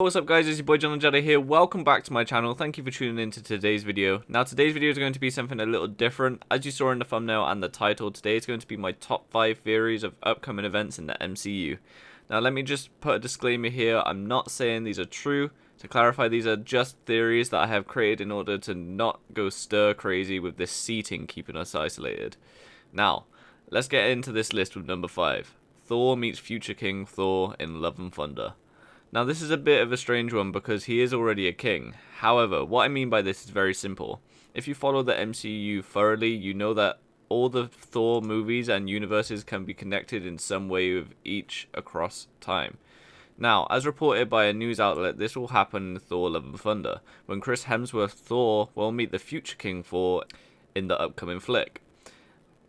What's up guys, it's your boy JohnTheJedi here. Welcome back to my channel. Thank you for tuning in to today's video. Now today's video is going to be something a little different. As you saw in the thumbnail and the title, today is going to be my top 5 theories of upcoming events in the MCU. Now let me just put a disclaimer here. I'm not saying these are true. To clarify, these are just theories that I have created in order to not go stir crazy with this seating keeping us isolated. Now, let's get into this list with number 5. Thor meets future King Thor in Love and Thunder. Now this is a bit of a strange one because he is already a king. However, what I mean by this is very simple. If you follow the MCU thoroughly, you know that all the Thor movies and universes can be connected in some way with each across time. Now, as reported by a news outlet, this will happen in Thor Love and Thunder, when Chris Hemsworth Thor will meet the future King Thor in the upcoming flick.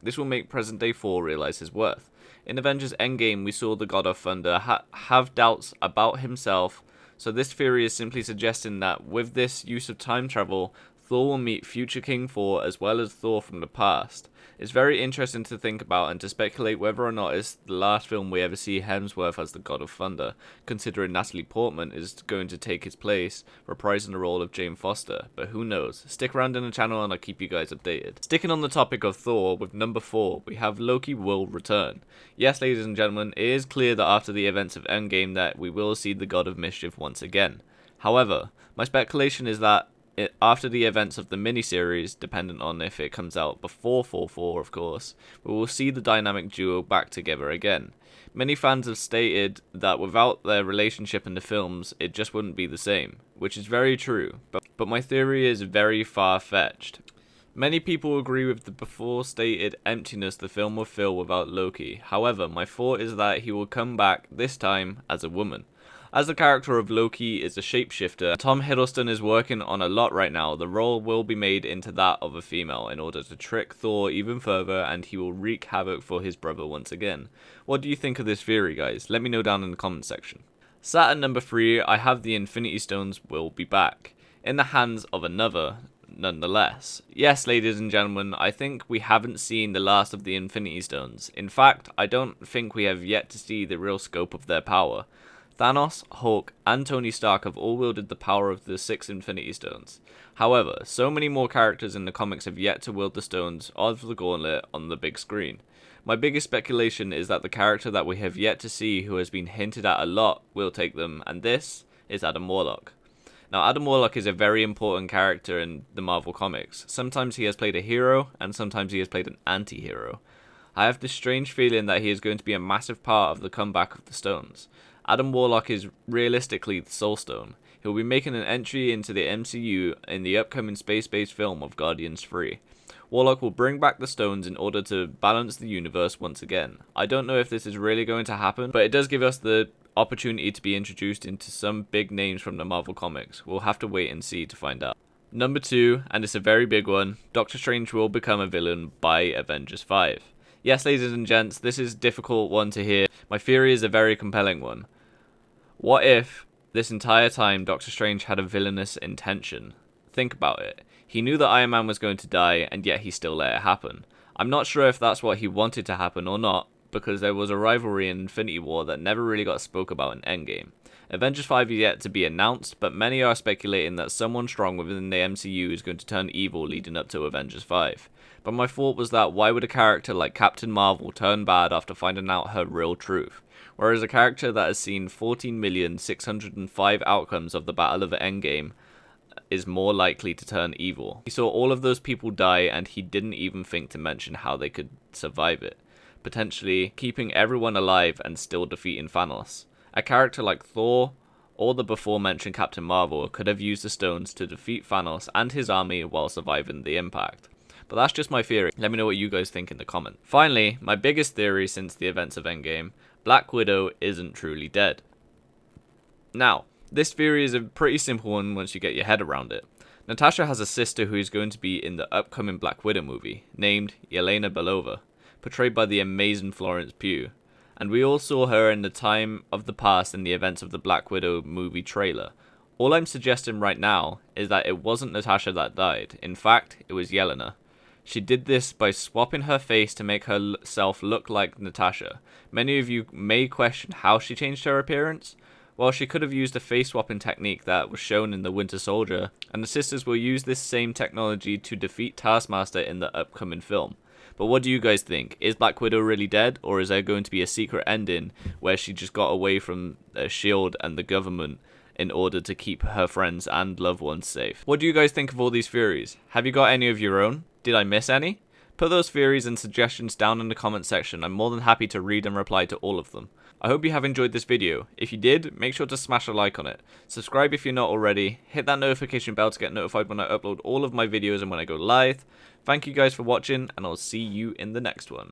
This will make present-day Thor realize his worth. In Avengers Endgame, we saw the God of Thunder have doubts about himself, so this theory is simply suggesting that with this use of time travel, Thor will meet future King Thor as well as Thor from the past. It's very interesting to think about and to speculate whether or not it's the last film we ever see Hemsworth as the God of Thunder, considering Natalie Portman is going to take his place, reprising the role of Jane Foster, but who knows. Stick around in the channel and I'll keep you guys updated. Sticking on the topic of Thor, with number 4, we have Loki will return. Yes, ladies and gentlemen, it is clear that after the events of Endgame that we will see the God of Mischief once again. However, my speculation is that after the events of the miniseries, dependent on if it comes out before Thor 4, of course, we will see the dynamic duo back together again. Many fans have stated that without their relationship in the films, it just wouldn't be the same, which is very true, but my theory is very far-fetched. Many people agree with the before stated emptiness the film will fill without Loki. However, my thought is that he will come back, this time, as a woman. As the character of Loki is a shapeshifter, Tom Hiddleston is working on a lot right now. The role will be made into that of a female in order to trick Thor even further, and he will wreak havoc for his brother once again. What do you think of this theory, guys? Let me know down in the comment section. Sat at number 3, I have the Infinity Stones will be back, in the hands of another, nonetheless. Yes, ladies and gentlemen, I think we haven't seen the last of the Infinity Stones. In fact, I don't think we have yet to see the real scope of their power. Thanos, Hulk, and Tony Stark have all wielded the power of the 6 Infinity Stones. However, so many more characters in the comics have yet to wield the stones of the gauntlet on the big screen. My biggest speculation is that the character that we have yet to see who has been hinted at a lot will take them, and this is Adam Warlock. Now, Adam Warlock is a very important character in the Marvel Comics. Sometimes he has played a hero, and sometimes he has played an anti-hero. I have this strange feeling that he is going to be a massive part of the comeback of the stones. Adam Warlock is realistically the Soul Stone. He'll be making an entry into the MCU in the upcoming space-based film of Guardians 3. Warlock will bring back the stones in order to balance the universe once again. I don't know if this is really going to happen, but it does give us the opportunity to be introduced into some big names from the Marvel Comics. We'll have to wait and see to find out. Number 2, and it's a very big one, Doctor Strange will become a villain by Avengers 5. Yes, ladies and gents, this is a difficult one to hear. My theory is a very compelling one. What if this entire time Doctor Strange had a villainous intention? Think about it. He knew that Iron Man was going to die, and yet he still let it happen. I'm not sure if that's what he wanted to happen or not, because there was a rivalry in Infinity War that never really got spoke about in Endgame. Avengers 5 is yet to be announced, but many are speculating that someone strong within the MCU is going to turn evil leading up to Avengers 5. But my thought was that why would a character like Captain Marvel turn bad after finding out her real truth? Whereas a character that has seen 14,605 outcomes of the Battle of Endgame is more likely to turn evil. He saw all of those people die and he didn't even think to mention how they could survive it, potentially keeping everyone alive and still defeating Thanos. A character like Thor or the before mentioned Captain Marvel could have used the stones to defeat Thanos and his army while surviving the impact. But that's just my theory. Let me know what you guys think in the comments. Finally, my biggest theory since the events of Endgame, Black Widow isn't truly dead. Now, this theory is a pretty simple one once you get your head around it. Natasha has a sister who is going to be in the upcoming Black Widow movie, named Yelena Belova, portrayed by the amazing Florence Pugh. And we all saw her in the time of the past in the events of the Black Widow movie trailer. All I'm suggesting right now is that it wasn't Natasha that died. In fact, it was Yelena. She did this by swapping her face to make herself look like Natasha. Many of you may question how she changed her appearance. Well, she could have used a face swapping technique that was shown in the Winter Soldier, and the sisters will use this same technology to defeat Taskmaster in the upcoming film. But what do you guys think? Is Black Widow really dead, or is there going to be a secret ending where she just got away from S.H.I.E.L.D. and the government in order to keep her friends and loved ones safe? What do you guys think of all these theories? Have you got any of your own? Did I miss any? Put those theories and suggestions down in the comment section. I'm more than happy to read and reply to all of them. I hope you have enjoyed this video. If you did, make sure to smash a like on it. Subscribe if you're not already. Hit that notification bell to get notified when I upload all of my videos and when I go live. Thank you guys for watching, and I'll see you in the next one.